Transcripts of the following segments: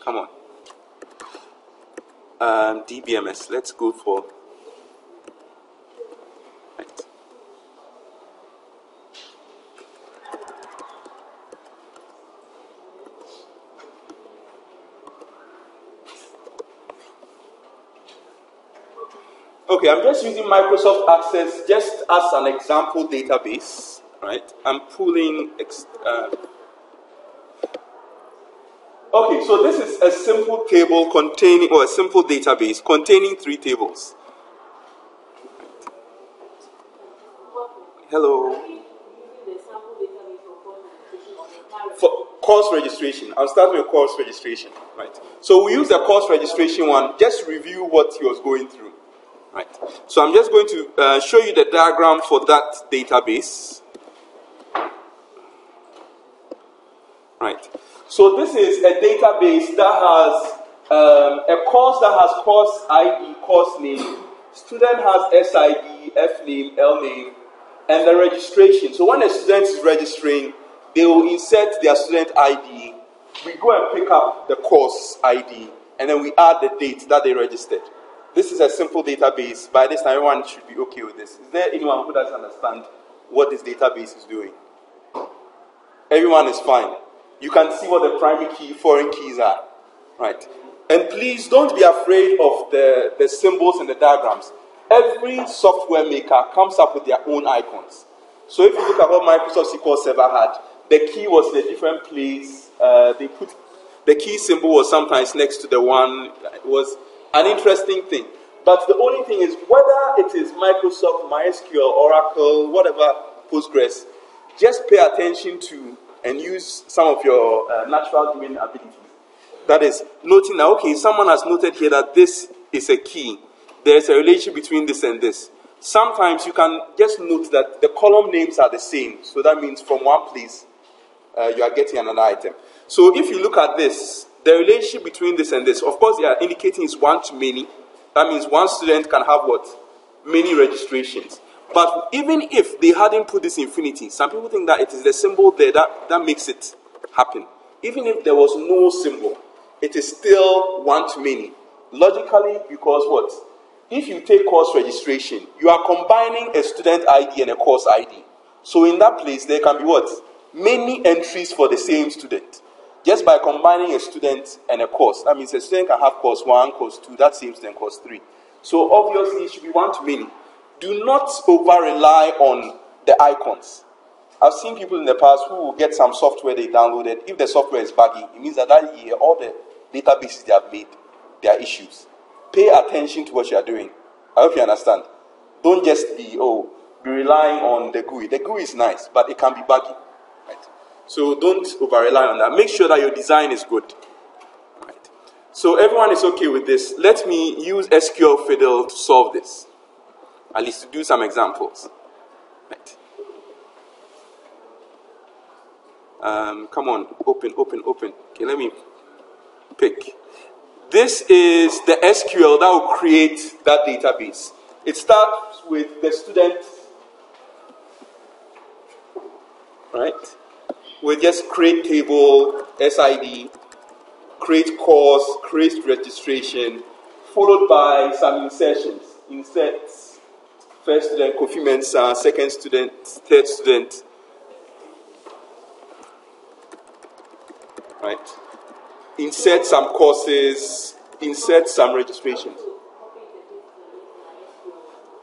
Come on. DBMS. Let's go for. Right. Okay, I'm just using Microsoft Access just as an example database, right? I'm pulling. Okay, so this is a simple table containing, or a simple database containing 3 tables. Hello. For course registration, I'll start with course registration, right? So we use the course registration one. Just review what he was going through. Right. So I'm just going to show you the diagram for that database. Right. So this is a database that has a course that has course ID, course name. Student has SID, F name, L name, and the registration. So when a student is registering, they will insert their student ID. We go and pick up the course ID, and then we add the date that they registered. This is a simple database. By this time, everyone should be okay with this. Is there anyone who doesn't understand what this database is doing? Everyone is fine. You can see what the primary key, foreign keys are. Right. And please don't be afraid of the symbols and the diagrams. Every software maker comes up with their own icons. So if you look at what Microsoft SQL Server had, the key was in a different place. They put the key symbol was sometimes next to the one. It was an interesting thing. But the only thing is, whether it is Microsoft, MySQL, Oracle, whatever, Postgres, just pay attention to and use some of your natural human abilities. That is, noting that, okay, someone has noted here that this is a key. There is a relationship between this and this. Sometimes you can just note that the column names are the same. So that means from one place, you are getting another item. So if you look at this, the relationship between this and this, of course, they are indicating is one to many. That means one student can have what? Many registrations. But even if they hadn't put this infinity, some people think that it is the symbol there that makes it happen. Even if there was no symbol, it is still one to many. Logically, because what? If you take course registration, you are combining a student ID and a course ID. So in that place, there can be what? Many entries for the same student. Just by combining a student and a course. That means a student can have course 1, course 2, that same student course 3. So obviously it should be one to many. Do not over-rely on the icons. I've seen people in the past who will get some software they downloaded. If the software is buggy, it means that year all the databases they have made, there are issues. Pay attention to what you are doing. I hope you understand. Don't just be relying on the GUI. The GUI is nice, but it can be buggy. Right? So don't over-rely on that. Make sure that your design is good. Right. So everyone is okay with this. Let me use SQL Fiddle to solve this. At least to do some examples. Right. Come on, open. Okay, let me pick. This is the SQL that will create that database. It starts with the student, right? We'll just create table, SID, create course, create registration, followed by some insertions. Inserts, first student, Kofi Mensah, second student, third student, right? Insert some courses, insert some registrations.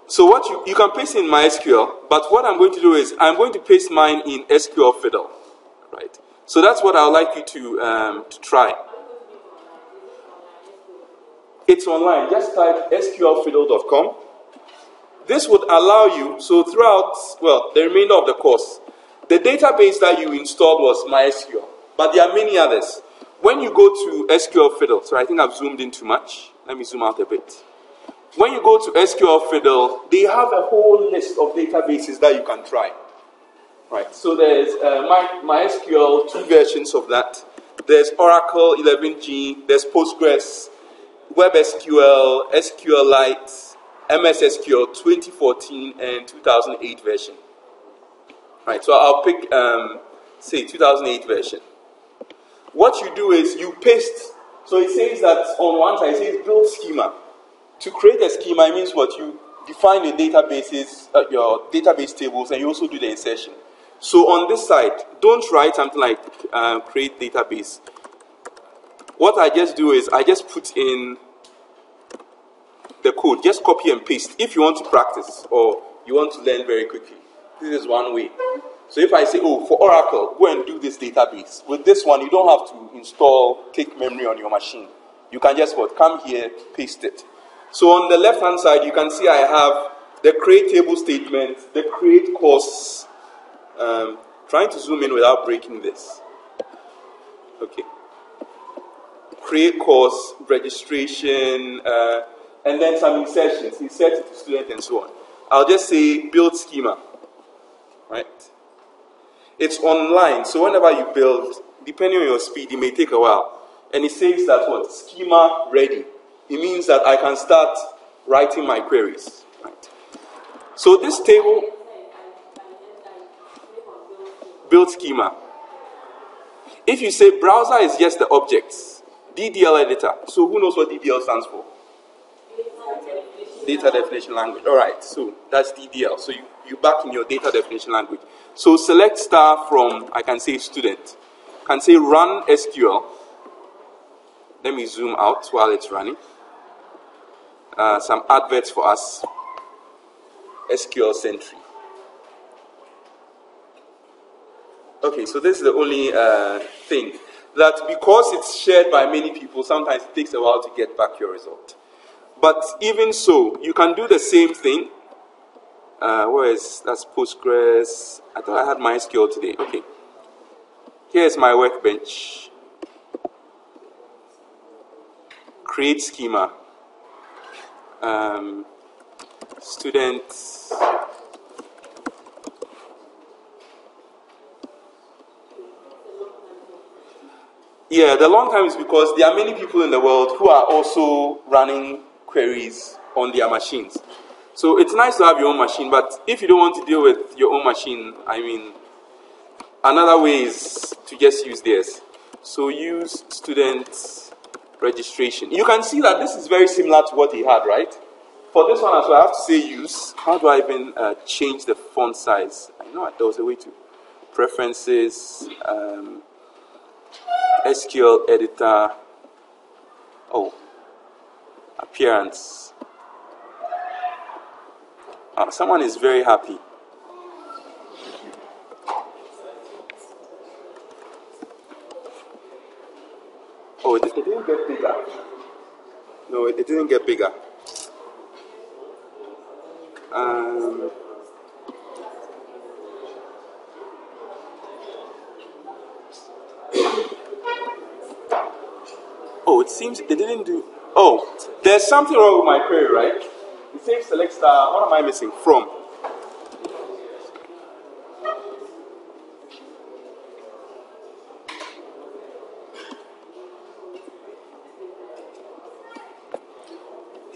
So what you can paste in MySQL, but what I'm going to do is I'm going to paste mine in SQL Fiddle, right? So that's what I would like you to try. It's online. Just type sqlfiddle.com. This would allow you, so throughout, well, the remainder of the course, the database that you installed was MySQL, but there are many others. When you go to SQL Fiddle, so I think I've zoomed in too much. Let me zoom out a bit. When you go to SQL Fiddle, they have a whole list of databases that you can try. Right. So there's MySQL, 2 versions of that. There's Oracle 11G. There's Postgres, WebSQL, SQLite, MS SQL 2014 and 2008 version. Right. So I'll pick, say, 2008 version. What you do is you paste So it says that on one side, it says build schema. To create a schema, it means what? You define your databases, your database tables, and you also do the insertion. So on this side, don't write something like create database. What I just do is I just put in the code, just copy and paste. If you want to practice or you want to learn very quickly, this is one way. So if I say, oh, for Oracle, go and do this database. With this one, you don't have to install, take memory on your machine. You can just what? Come here, paste it. So on the left-hand side, you can see I have the create table statement, the create course. Trying to zoom in without breaking this. Okay. Create course, registration, and then some insertions, insert it to student and so on. I'll just say build schema, right? It's online, so whenever you build, depending on your speed, it may take a while. And it says that what? Schema ready. It means that I can start writing my queries. Right? So this table, build schema. If you say browser is just the objects, DDL editor. So who knows what DDL stands for? Data definition language. All right, so that's DDL. So you back in your data definition language. So select star from, I can say student. I can say run SQL. Let me zoom out while it's running. Some adverts for us. SQL Sentry. Okay, so this is the only thing. That because it's shared by many people, sometimes it takes a while to get back your result. But even so, you can do the same thing. That's Postgres. I thought I had MySQL today. Okay. Here's my workbench. Create schema. Students. Yeah, the long time is because there are many people in the world who are also running queries on their machines. So it's nice to have your own machine, but if you don't want to deal with your own machine, I mean, another way is to just use theirs. So use student registration. You can see that this is very similar to what he had, right? For this one as well, I have to say use. How do I even change the font size? I know there was a way to. Preferences, SQL editor, appearance. Someone is very happy. Oh, it didn't get bigger. No, it didn't get bigger. It seems it didn't do. Oh, there's something wrong with my query, right? It says select star. What am I missing? From.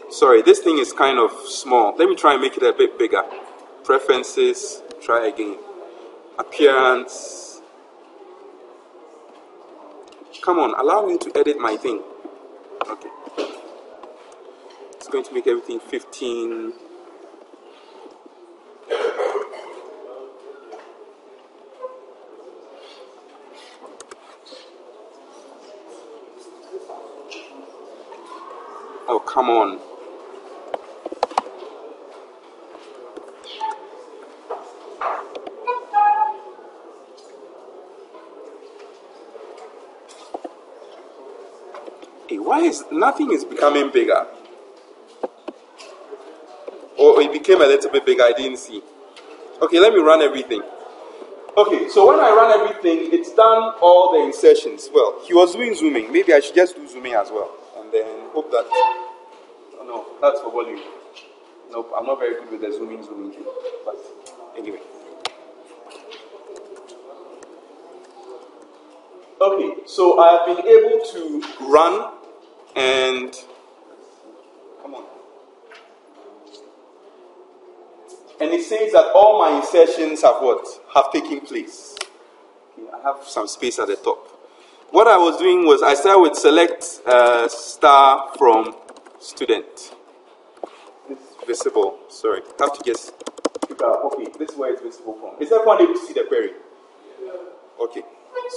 Sorry, this thing is kind of small. Let me try and make it a bit bigger. Preferences. Try again. Appearance. Come on, allow me to edit my thing. Okay. It's going to make everything 15. Oh, come on. Why is nothing is becoming bigger? Or it became a little bit bigger, I didn't see. Okay, let me run everything. Okay, so when I run everything, it's done all the insertions. Well, he was doing zooming. Maybe I should just do zooming as well. And then hope that... Oh no, that's for volume. Nope, I'm not very good with the zooming thing. But anyway. Okay, so I have been able to run and come on. And it says that all my insertions have what? Have taken place. Okay, I have some space at the top. what I was doing was I started with select star from student. This is visible. Sorry, I have to just figure out. Okay, this is where it's visible from. Is everyone able to see the query? Yeah. Okay,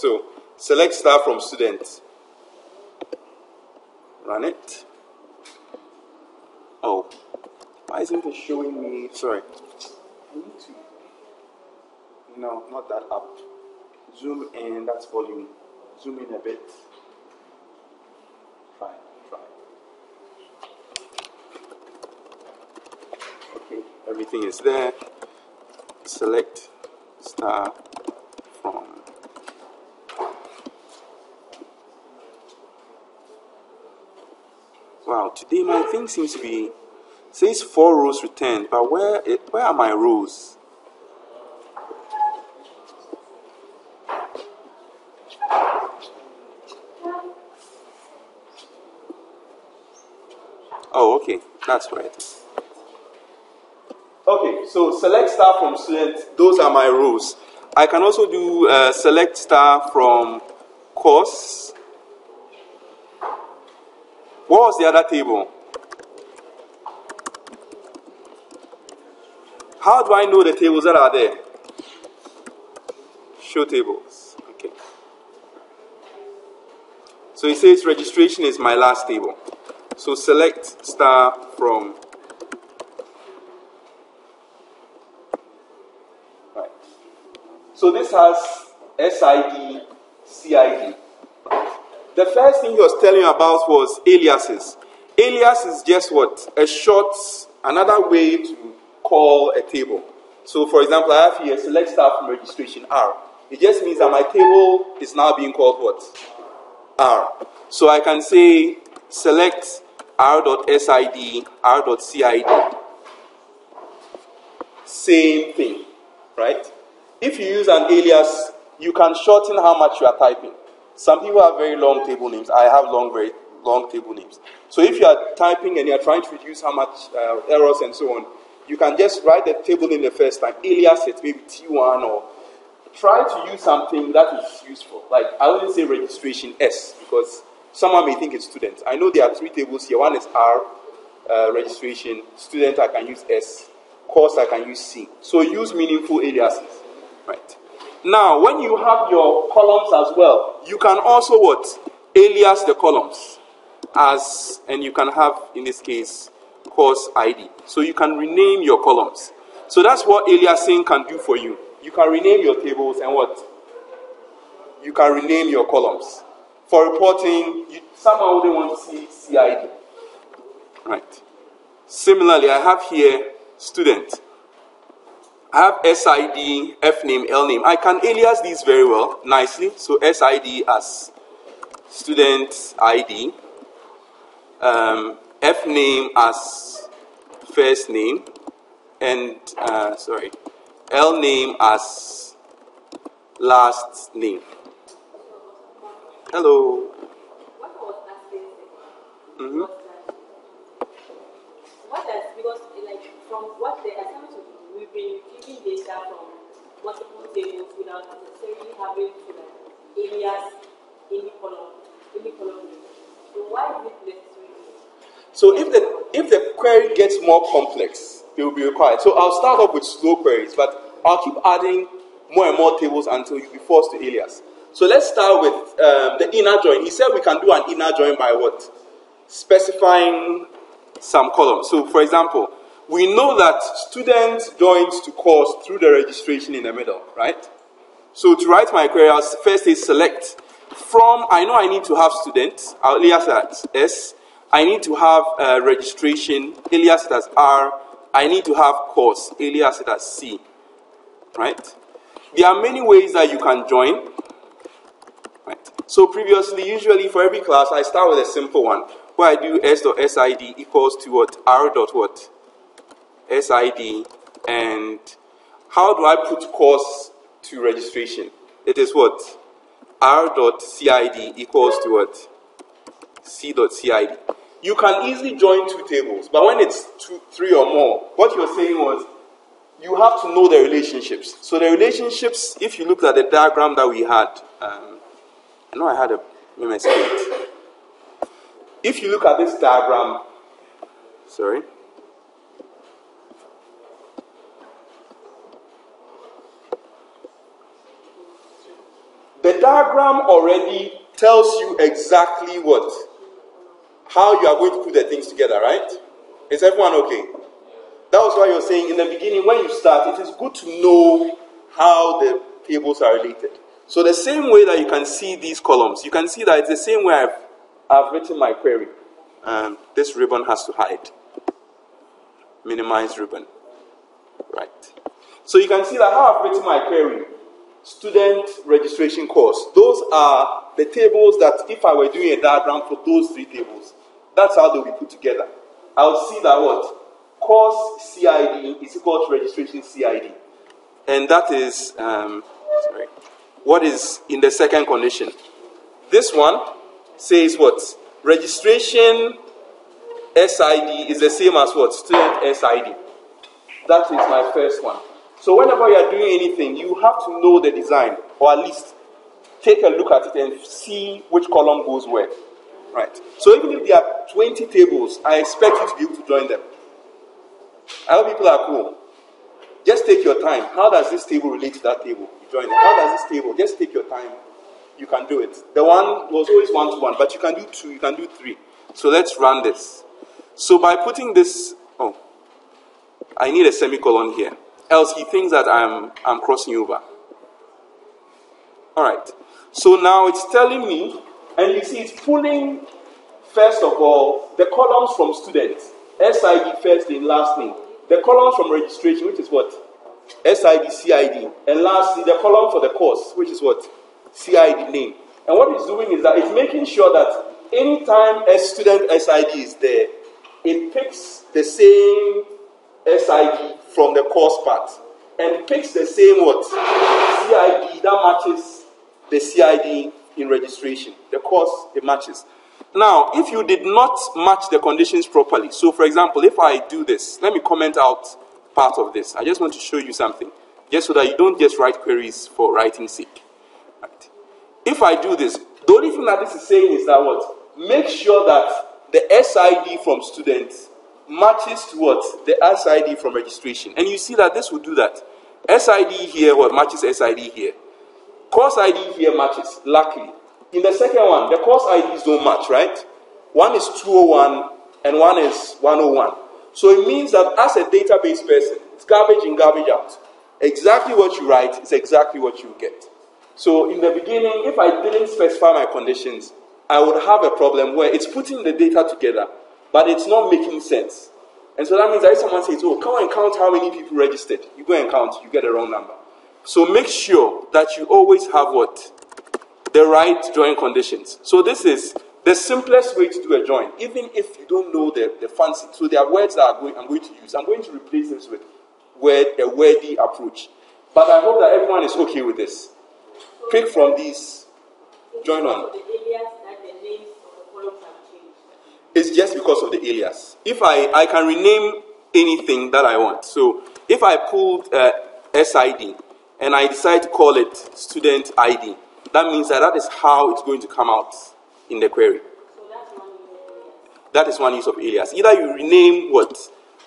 so select star from student. Run it. Oh, why isn't it showing me? Sorry. I need to. No, not that up. Zoom in, that's volume. Zoom in a bit. Fine, try. Okay, everything is there. Select star from. Wow, today my thing seems to be, says 4 rows returned, but where are my rows? Oh, okay, that's right. Okay, so select star from student, those are my rows. I can also do select star from course. What was the other table? How do I know the tables that are there? Show tables. Okay. So it says registration is my last table. So select star from. Right. So this has SID, CID. The first thing he was telling you about was aliases. Alias is just what? A short, another way to call a table. So for example, I have here select star from registration R. It just means that my table is now being called what? R. So I can say select r.sid, r.cid. Same thing, right? If you use an alias, you can shorten how much you are typing. Some people have very long table names. I have very long table names. So if you are typing and you are trying to reduce how much errors and so on, you can just write the table name the first time, alias it, maybe T1, or try to use something that is useful. Like I wouldn't say registration S, because someone may think it's student. I know there are 3 tables here. One is R, registration. Student, I can use S. Course, I can use C. So use meaningful aliases. Right. Now, when you have your columns as well, you can also what? Alias the columns. And you can have, in this case, course ID. So you can rename your columns. So that's what aliasing can do for you. You can rename your tables and what? You can rename your columns. For reporting, someone wouldn't want to see CID. Right. Similarly, I have here student. I have SID, F name, L name. I can alias these very well, nicely. So SID as student ID. F name as first name. And, L name as last name. Hello. Mm-hmm. Because from what the assignment we've been giving data from multiple tables without necessarily having to alias any column. So why is it necessary? So if the query gets more complex, it will be required. So I'll start off with slow queries, but I'll keep adding more and more tables until you'll be forced to alias. So let's start with the inner join. He said we can do an inner join by what? Specifying some columns. So for example, we know that student joins to course through the registration in the middle, right? So to write my query, I'll first say select from, I know I need to have student, I'll alias it as S. I need to have registration, alias it as R. I need to have course, alias it as C, right? There are many ways that you can join, right? So previously, usually for every class, I start with a simple one, where I do S.SID equals to what? R dot what? SID, and how do I put course to registration? It is what? R.CID equals to what? C.CID. You can easily join 2 tables, but when it's 2, 3 or more, what you're saying was you have to know the relationships. So the relationships, if you look at the diagram that we had, I know I had a mistake. If you look at this diagram, sorry. The diagram already tells you exactly what, how you are going to put the things together, right? Is everyone okay? That was why you're saying in the beginning, when you start, it is good to know how the tables are related. So the same way that you can see these columns, you can see that it's the same way I've written my query. This ribbon has to hide. Minimize ribbon. Right. So you can see that how I've written my query. Student registration course. Those are the tables that if I were doing a diagram for those three tables, that's how they'll be put together. I'll see that what? Course CID is equal to registration CID. And that is, what is in the second condition. This one says what? Registration SID is the same as what? Student SID. That is my first one. So whenever you are doing anything, you have to know the design, or at least take a look at it and see which column goes where. Right. So even if there are 20 tables, I expect you to be able to join them. I hope people are cool. Just take your time. How does this table relate to that table? You join it. How does this table? Just take your time. You can do it. The one was always 1-to-1, but you can do 2, you can do 3. So let's run this. So by putting this, I need a semicolon here. Else he thinks that I'm crossing over. Alright. So now it's telling me, and you see it's pulling, first of all, the columns from students. SID first name, last name. The columns from registration, which is what? SID, CID. And lastly, the column for the course, which is what? CID name. And what it's doing is that it's making sure that anytime a student SID is there, it picks the same SID from the course part and picks the same what? CID that matches the CID in registration. The course, it matches. Now, if you did not match the conditions properly, so for example, if I do this, let me comment out part of this. I just want to show you something, just so that you don't just write queries for writing's sake. Right. If I do this, the only thing that this is saying is that what? Make sure that the SID from students matches to what? The SID from registration. And you see that this will do that. SID here, what matches SID here. Course ID here matches, luckily. In the second one, the course IDs don't match, right? One is 201 and one is 101. So it means that as a database person, it's garbage in, garbage out. Exactly what you write is exactly what you get. So in the beginning, if I didn't specify my conditions, I would have a problem where it's putting the data together, but it's not making sense. And so that means that if someone says, oh, come and count how many people registered, you go and count, you get the wrong number. So make sure that you always have what? The right join conditions. So this is the simplest way to do a join, even if you don't know the fancy. So there are words that I'm going to use. I'm going to replace this with a wordy approach. But I hope that everyone is okay with this. Pick from these. Join on. It's just because of the alias. If I can rename anything that I want. So if I pulled SID and I decide to call it student ID, that means that is how it's going to come out in the query. So that's one use of alias. That is one use of alias. Either you rename what?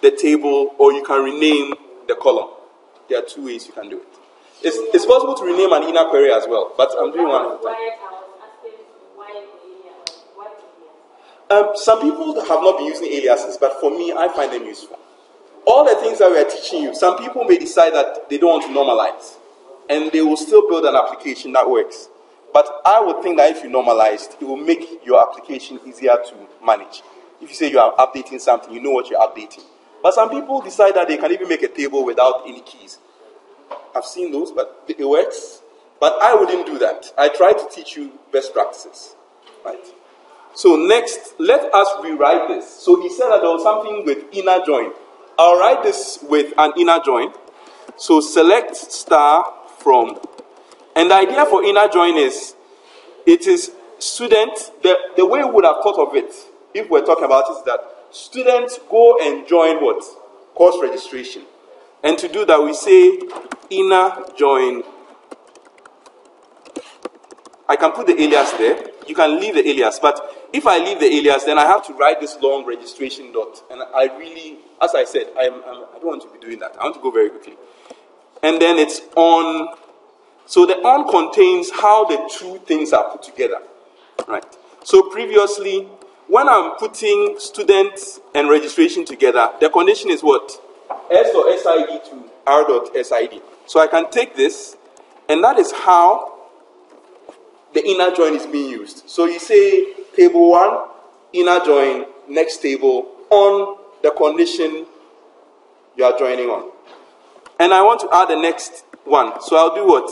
The table, or you can rename the column. There are two ways you can do it. It's possible to rename an inner query as well, but I'm doing one at a time. Some people have not been using aliases, but for me, I find them useful. All the things that we are teaching you, some people may decide that they don't want to normalize, and they will still build an application that works. But I would think that if you normalized, it will make your application easier to manage. If you say you are updating something, you know what you're updating. But some people decide that they can even make a table without any keys. I've seen those, but it works. But I wouldn't do that. I try to teach you best practices. Right? So next, let us rewrite this. So he said that there was something with inner join. I'll write this with an inner join. So select star from, and the idea for inner join is, it is student, the way we would have thought of it, if we're talking about it, is that students go and join what? Course registration. And to do that, we say inner join I can put the alias there. You can leave the alias. But if I leave the alias, then I have to write this long registration dot. And I really, as I said, I don't want to be doing that. I want to go very quickly. And then it's on. So the on contains how the two things are put together. Right. So previously, when I'm putting student and registration together, the condition is what? S.SID to R.SID. So I can take this, and that is how the inner join is being used. So you say table 1, inner join, next table, on the condition you are joining on. And I want to add the next one. So I'll do what?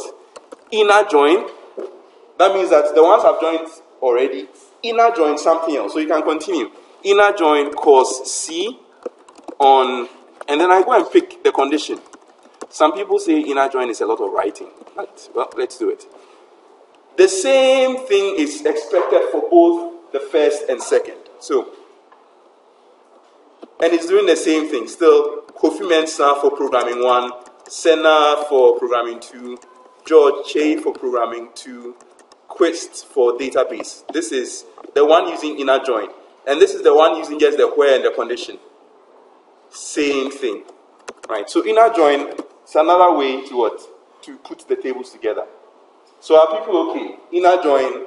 Inner join. That means that the ones I've joined already, inner join something else. So you can continue. Inner join course C on, and then I go and pick the condition. Some people say inner join is a lot of writing. But, well, let's do it. The same thing is expected for both the first and second. So, and it's doing the same thing. Still, Kofi Mensah for programming 1, Senna for programming 2, George Che for programming 2, Quist for database. This is the one using inner join. And this is the one using just the where and the condition. Same thing. Right. So inner join is another way to what? To put the tables together. So are people okay? Inner join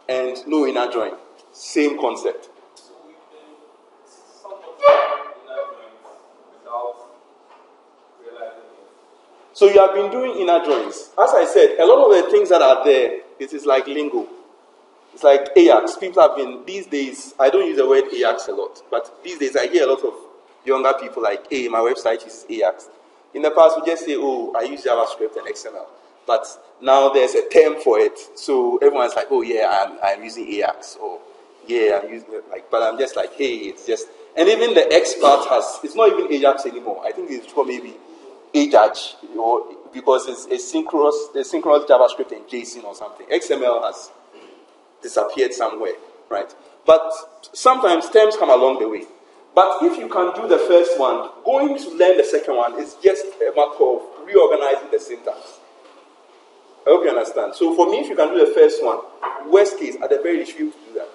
and no inner join. Same concept. So we can sort of inner joins without realizing it. So you have been doing inner joins. As I said, a lot of the things that are there, it is like lingo. It's like Ajax. People have been, these days, I don't use the word Ajax a lot, but these days I hear a lot of younger people like, hey, my website is Ajax. In the past, we just say, oh, I use JavaScript and XML. But now there's a term for it. So everyone's like, oh, yeah, I'm using Ajax. Or, yeah, I'm using it. Like, but I'm just like, hey, it's just... And even the X part has... It's not even Ajax anymore. I think it's called maybe Ajax, because it's synchronous JavaScript and JSON or something. XML has disappeared somewhere, right? But sometimes terms come along the way. But if you can do the first one, going to learn the second one is just a matter of reorganizing the syntax. I hope you understand. So for me, if you can do the first one, worst case, at the very least, you do that.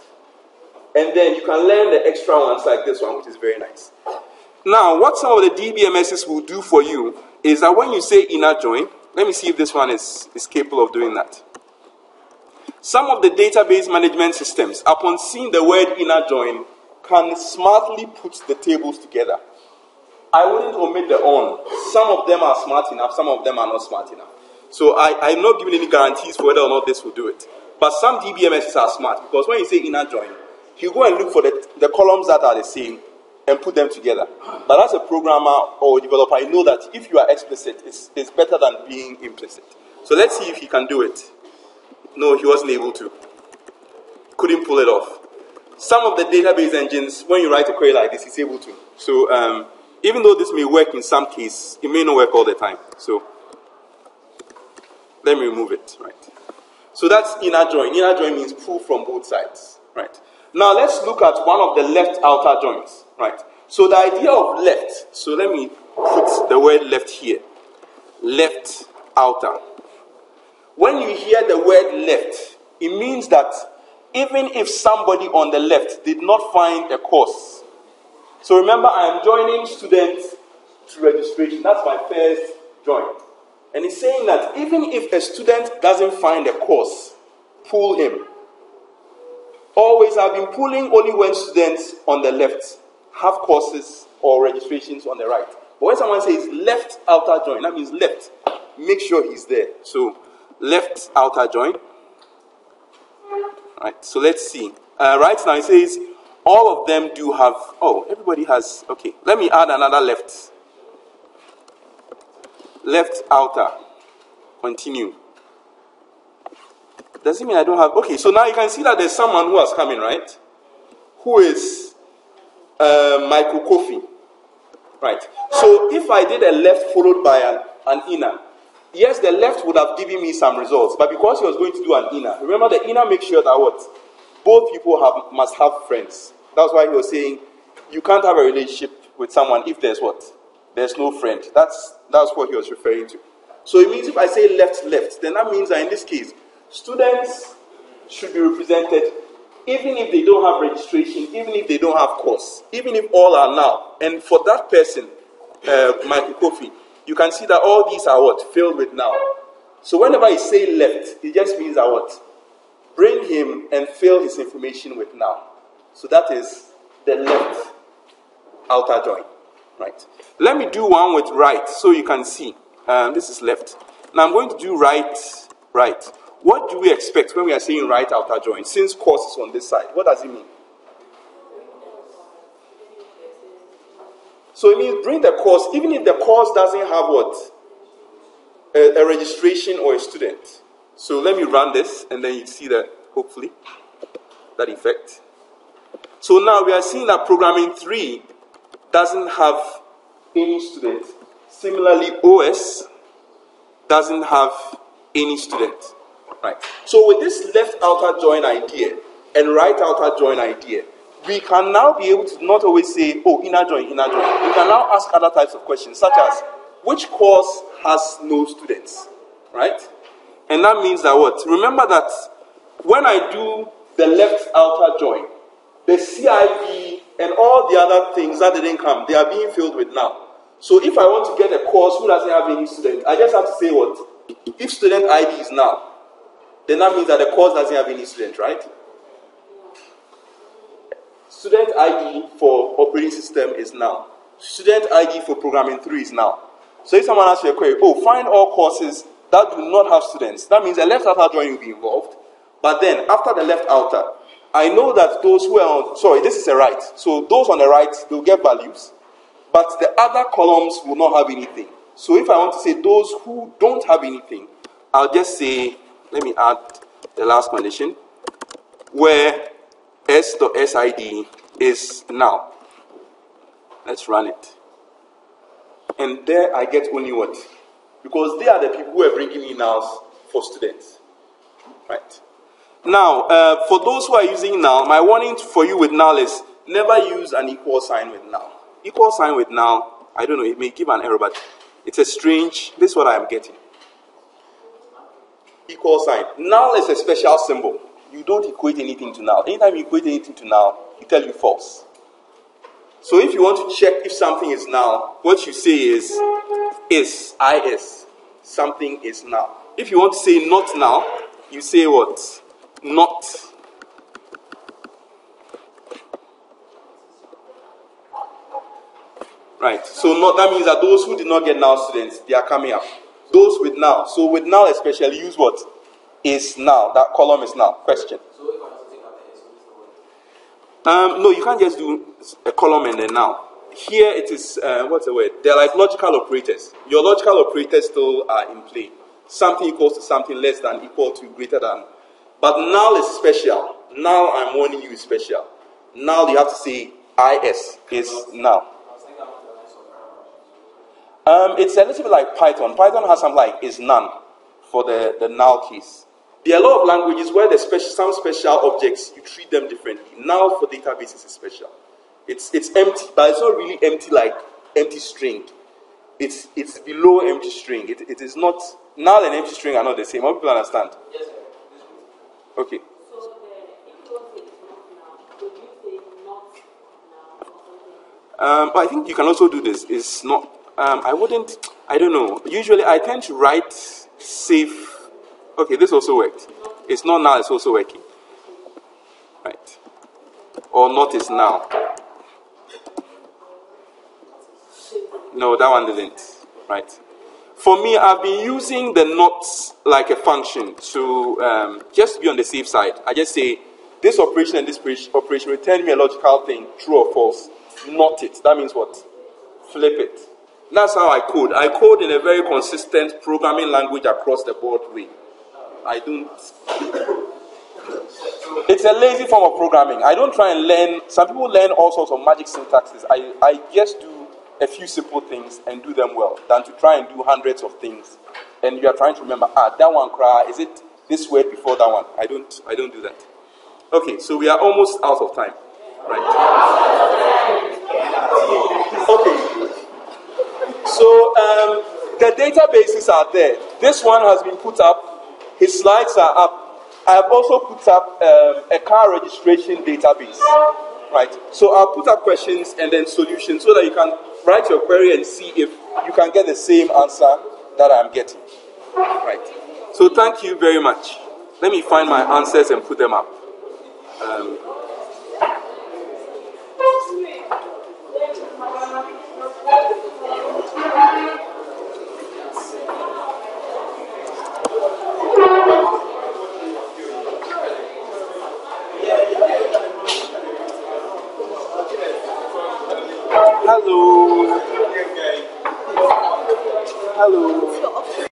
And then you can learn the extra ones like this one, which is very nice. Now, what some of the DBMSs will do for you is that when you say inner join, let me see if this one is capable of doing that. Some of the database management systems, upon seeing the word inner join, can smartly put the tables together. I wouldn't omit the on. Some of them are smart enough, some of them are not smart enough. So I'm not giving any guarantees for whether or not this will do it. But some DBMSs are smart, because when you say inner join, you go and look for the columns that are the same and put them together. But as a programmer or developer, I know that if you are explicit, it's better than being implicit. So let's see if he can do it. No, he wasn't able to. Couldn't pull it off. Some of the database engines, when you write a query like this, it's able to. So even though this may work in some cases, it may not work all the time. So let me remove it. Right. So that's inner join. Inner join means pull from both sides. Right. Now let's look at one of the left outer joins. Right. So the idea of left. So let me put the word left here. Left outer. When you hear the word left, it means that even if somebody on the left did not find a course. So remember, I am joining students to registration. That's my first join. And it's saying that even if a student doesn't find a course, pull him. Always, I've been pulling only when students on the left have courses or registrations on the right. But when someone says left outer join, that means left. Make sure he's there. So left outer join. Right, so let's see. Right now it says all of them do have, oh, everybody has, okay. Let me add another left. Left outer. Continue. Does it mean I don't have, okay, so now you can see that there's someone who has come in, right? Who is Michael Kofi. Right. So if I did a left followed by an inner, yes, the left would have given me some results, but because he was going to do an inner, remember the inner makes sure that what? Both people must have friends. That's why he was saying you can't have a relationship with someone if there's what? There's no friend. That's what he was referring to. So it means if I say left, then that means that in this case, students should be represented even if they don't have registration, even if they don't have course, even if all are now. And for that person, Michael Kofi, you can see that all these are what? Filled with now. So whenever I say left, it just means that what? Bring him and fill his information with now. So that is the left outer join. Right. Let me do one with right so you can see. This is left. Now I'm going to do right. What do we expect when we are saying right outer join? Since course is on this side, what does it mean? So it means bring the course, even if the course doesn't have what? A registration or a student. So let me run this and then you see that, hopefully, that effect. So now we are seeing that programming 3 doesn't have any student. Similarly, OS doesn't have any student. Right. So with this left outer join idea and right outer join idea, we can now be able to not always say, oh, inner join, inner join. We can now ask other types of questions, such as, which course has no students? Right? And that means that what? Remember that when I do the left outer join, the CIV and all the other things that didn't come, they are being filled with now. So if I want to get a course who doesn't have any student, I just have to say what? If student ID is now, then that means that the course doesn't have any student, right? Student ID for operating system is now. Student ID for programming 3 is now. So if someone asks you a query, oh, find all courses that do not have students, that means the left outer join will be involved. But then, after the left outer, I know that those who are on, sorry, this is a right. So those on the right, they'll get values. But the other columns will not have anything. So if I want to say those who don't have anything, I'll just say, let me add the last condition, where s.sid is now. Let's run it. And there I get only what? Because they are the people who are bringing me nows for students. Right. Now, for those who are using now, my warning for you with now is never use an equal sign with now. Equal sign with now, I don't know, it may give an error, but it's a strange, this is what I am getting. Equal sign. Now is a special symbol. You don't equate anything to now. Anytime you equate anything to now, it tells you false. So if you want to check if something is now, what you say is, something is now. If you want to say not now, you say what? Not. Right. So not, that means that those who did not get now students, they are coming up. Those with now. So with now especially, use what? Is now. That column is now. Question. So if I want to take out the S, No, you can't just do a column and then now. Here it is, what's the word? They're like logical operators. Your logical operators still are in play. Something equals to something less than, equal to, greater than. But now is special. Now I'm warning you is special. Now you have to say is now. It's a little bit like Python. Python has something like is none for the null case. There are a lot of languages where some special objects, you treat them differently. Null for databases is special. It's empty, but it's not really empty like empty string. It's below empty string. It is not, null and empty string are not the same. How people understand? yes, sir. Okay. So if you want to say not now, would you say not now or something? I think you can also do this. It's not, I don't know. Usually I tend to write safe. Okay, this also worked. It's not now, it's also working. Right. Or not is now. No, that one didn't. Right. For me, I've been using the not like a function to just be on the safe side. I just say this operation and this operation return me a logical thing, true or false. Not it. That means what? Flip it. That's how I code. I code in a very consistent programming language across the board way. I don't. It's a lazy form of programming. I don't try and learn. Some people learn all sorts of magic syntaxes. I just do a few simple things and do them well, than to try and do hundreds of things. And you are trying to remember, that one cry, is it this word before that one? I don't do that. Okay, so we are almost out of time. Right. Okay. So the databases are there. This one has been put up. His slides are up. I've also put up a car registration database. Right. So I'll put up questions and then solutions so that you can write your query and see if you can get the same answer that I'm getting. Right. So thank you very much. Let me find my answers and put them up. Hello. Hello.